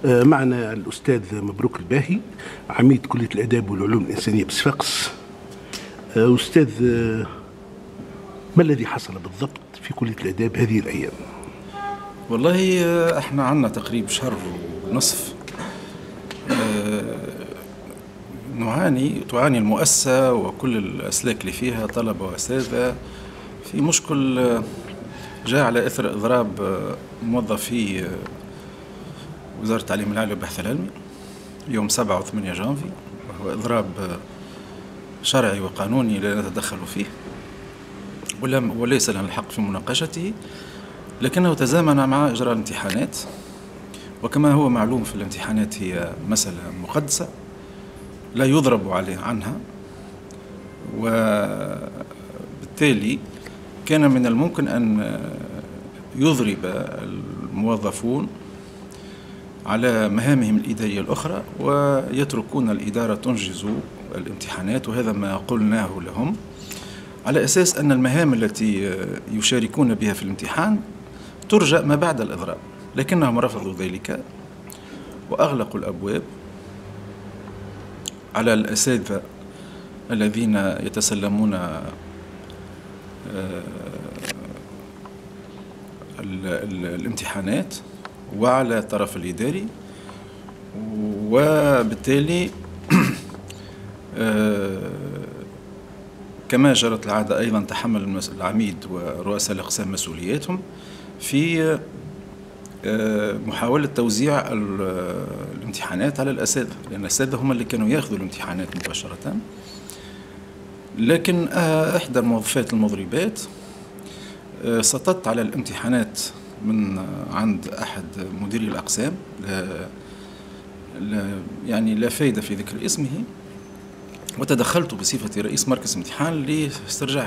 معنا الأستاذ مبروك الباهي، عميد كلية الآداب والعلوم الإنسانية بصفاقس. أستاذ، ما الذي حصل بالضبط في كلية الآداب هذه الأيام؟ والله احنا عندنا تقريبا شهر ونصف تعاني المؤسسة وكل الأسلاك اللي فيها طلبة وأساتذة في مشكل جاء على إثر إضراب موظفي وزارة التعليم العالي والبحث العلمي يوم 7 و8 جانفي، وهو إضراب شرعي وقانوني لا نتدخل فيه وليس لنا الحق في مناقشته، لكنه تزامن مع إجراء الامتحانات، وكما هو معلوم في الامتحانات هي مسألة مقدسة لا يضرب عليه عنها، وبالتالي كان من الممكن أن يضرب الموظفون على مهامهم الإدارية الأخرى ويتركون الإدارة تنجز الامتحانات، وهذا ما قلناه لهم على أساس أن المهام التي يشاركون بها في الامتحان ترجى ما بعد الإضراب، لكنهم رفضوا ذلك وأغلقوا الأبواب على الأساتذة الذين يتسلمون الامتحانات وعلى الطرف الإداري، وبالتالي كما جرت العادة أيضا تحمل العميد ورؤساء الأقسام مسؤولياتهم في محاولة توزيع الامتحانات على الأساتذة، لأن الأساتذة هم اللي كانوا يأخذوا الامتحانات مباشرة. لكن إحدى الموظفات المضربات سطت على الامتحانات من عند أحد مديري الأقسام، يعني لا فائدة في ذكر اسمه، وتدخلت بصفتي رئيس مركز امتحان لاسترجاع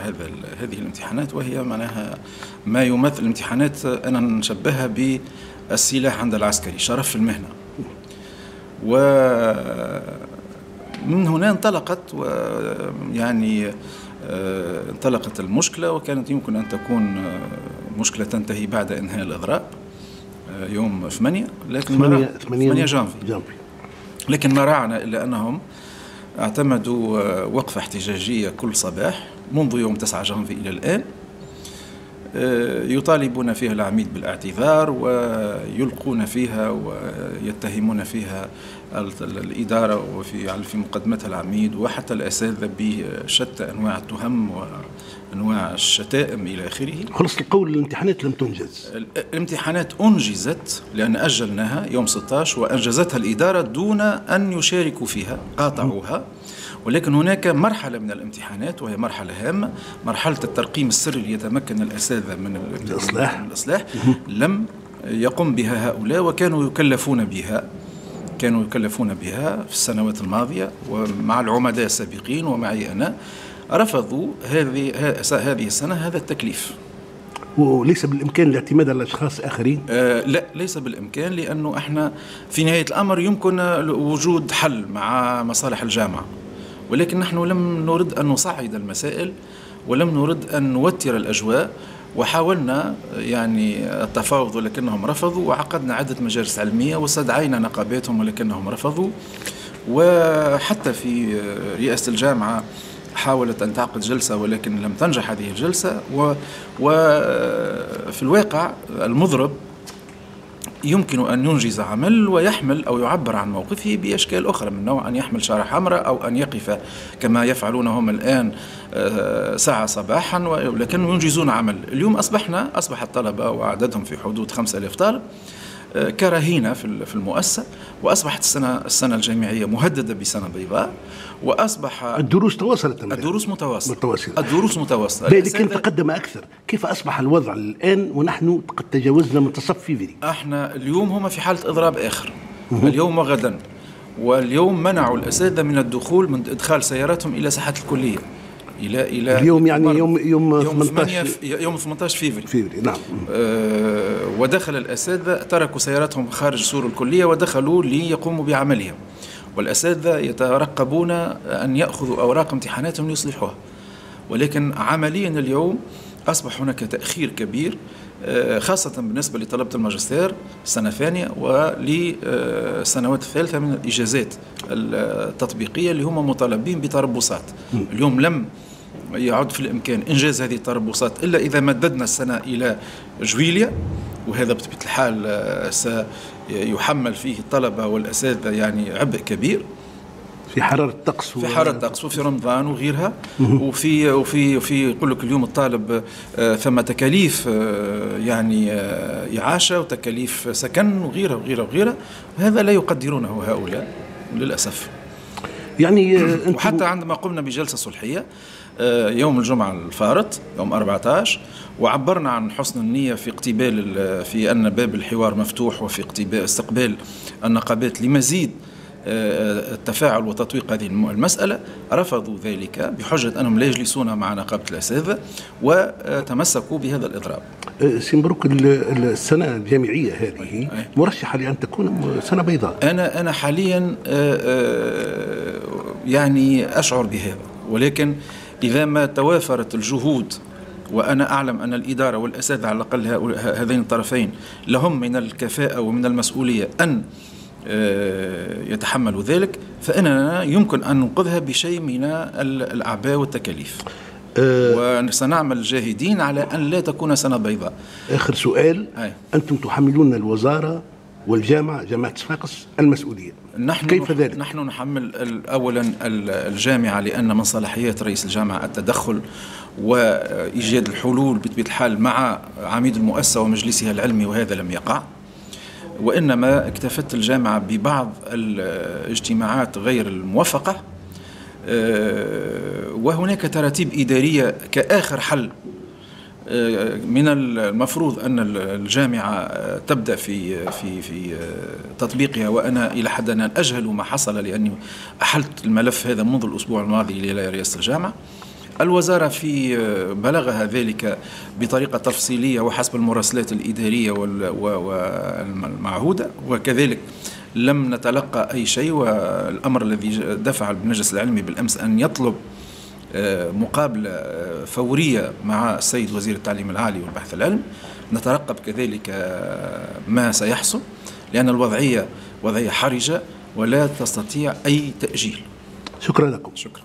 هذه الامتحانات، وهي معناها ما يمثل الامتحانات أنا نشبهها بالسلاح عند العسكري، شرف المهنة. ومن هنا انطلقت المشكلة، وكانت يمكن أن تكون مشكلة تنتهي بعد إنهاء الإضراب يوم 8 جانفي، لكن ما راعنا إلا أنهم اعتمدوا وقفة احتجاجية كل صباح منذ يوم 9 جانفي إلى الآن، يطالبون فيها العميد بالاعتذار ويلقون فيها ويتهمون فيها الإدارة وفي مقدمتها العميد وحتى الأساتذة بشتى أنواع التهم وأنواع الشتائم إلى آخره. خلص القول الامتحانات لم تنجز. الامتحانات أنجزت لأن أجلناها يوم 16، وأنجزتها الإدارة دون أن يشاركوا فيها، قاطعوها. ولكن هناك مرحلة من الامتحانات وهي مرحلة هامة، مرحلة الترقيم السري ليتمكن الأساتذة من الإصلاح لم يقم بها هؤلاء، وكانوا يكلفون بها في السنوات الماضية، ومع العمداء السابقين ومعي أنا رفضوا هذه السنة هذا التكليف. وليس بالإمكان الاعتماد على أشخاص آخرين؟ لا، ليس بالإمكان، لأنه احنا في نهاية الأمر يمكن وجود حل مع مصالح الجامعة، ولكن نحن لم نرد أن نصعد المسائل ولم نرد أن نوتر الأجواء، وحاولنا التفاوض ولكنهم رفضوا، وعقدنا عدة مجالس علمية واستدعينا نقاباتهم ولكنهم رفضوا، وحتى في رئاسة الجامعة حاولت أن تعقد جلسة ولكن لم تنجح هذه الجلسة. وفي الواقع المضرب يمكن أن ينجز عمل ويحمل أو يعبر عن موقفه بأشكال أخرى، من نوع أن يحمل شارة حمراء أو أن يقف كما يفعلون هم الآن ساعة صباحا، ولكن ينجزون عمل. اليوم أصبح الطلبة وعددهم في حدود 5000 طالب كرهينة في المؤسسة، وأصبحت السنة الجامعية مهددة بسنة بيضاء، وأصبح الدروس تواصلت. الدروس متواصلة. لكن تقدم أكثر. كيف أصبح الوضع الآن ونحن قد تجاوزنا منتصف فيفري؟ احنا اليوم هم في حالة إضراب آخر اليوم وغدا، واليوم منعوا الأساتذة من الدخول، من إدخال سياراتهم إلى ساحة الكلية إلى اليوم، يوم 18 فيفري. نعم. ودخل الأساتذة، تركوا سياراتهم خارج سور الكلية ودخلوا ليقوموا بعملهم، والأساتذة يترقبون أن يأخذوا أوراق امتحاناتهم ليصلحوها. ولكن عمليا اليوم أصبح هناك تأخير كبير، خاصة بالنسبة لطلبة الماجستير السنة الثانية وللسنوات الثالثة من الإجازات التطبيقية اللي هم مطالبين بتربصات. اليوم لم يعد في الإمكان إنجاز هذه التربصات إلا إذا مددنا السنة إلى جويليا، وهذا بطبيعة الحال سيحمل فيه الطلبة والأساتذة يعني عبء كبير في حرارة الطقس، في حرارة الطقس وفي رمضان وغيرها. وفي يقول لك اليوم الطالب ثم تكاليف يعني إعاشة وتكاليف سكن وغيرها وغيرها وغيرها، هذا لا يقدرونه هؤلاء للأسف. يعني وحتى عندما قمنا بجلسة صلحية يوم الجمعة الفارط يوم 14 وعبرنا عن حسن النية في أن باب الحوار مفتوح وفي استقبال النقابات لمزيد التفاعل وتطويق هذه المسألة، رفضوا ذلك بحجة أنهم لا يجلسون مع نقابة الأساتذة وتمسكوا بهذا الإضراب. سي مبروك، السنة الجامعية هذه مرشحة لأن تكون سنة بيضاء. أنا حاليا يعني أشعر بهذا، ولكن إذا ما توافرت الجهود، وأنا أعلم أن الإدارة والأساتذة على الأقل هذين الطرفين لهم من الكفاءة ومن المسؤولية أن يتحملوا ذلك، فإننا يمكن أن ننقذها بشيء من الأعباء والتكاليف، وسنعمل جاهدين على أن لا تكون سنة بيضاء. آخر سؤال، أنتم تحملون الوزارة والجامعة، جامعة صفاقس، المسؤولية، كيف ذلك؟ نحن نحمل أولا الجامعة، لأن من صلاحيات رئيس الجامعة التدخل وإيجاد الحلول بطبيعة الحال مع عميد المؤسسة ومجلسها العلمي، وهذا لم يقع، وإنما اكتفت الجامعة ببعض الاجتماعات غير الموفقة، وهناك تراتيب إدارية كآخر حل. من المفروض أن الجامعة تبدأ في تطبيقها، وأنا إلى حد الآن أجهل ما حصل لأني أحلت الملف هذا منذ الأسبوع الماضي إلى رئاسة الجامعة. الوزارة في بلغها ذلك بطريقة تفصيلية وحسب المراسلات الإدارية والمعهودة، وكذلك لم نتلقى أي شيء. والأمر الذي دفع المجلس العلمي بالأمس أن يطلب مقابلة فورية مع السيد وزير التعليم العالي والبحث العلمي، نترقب كذلك ما سيحصل، لأن الوضعية وضعية حرجة ولا تستطيع أي تأجيل. شكرا لكم. شكرا.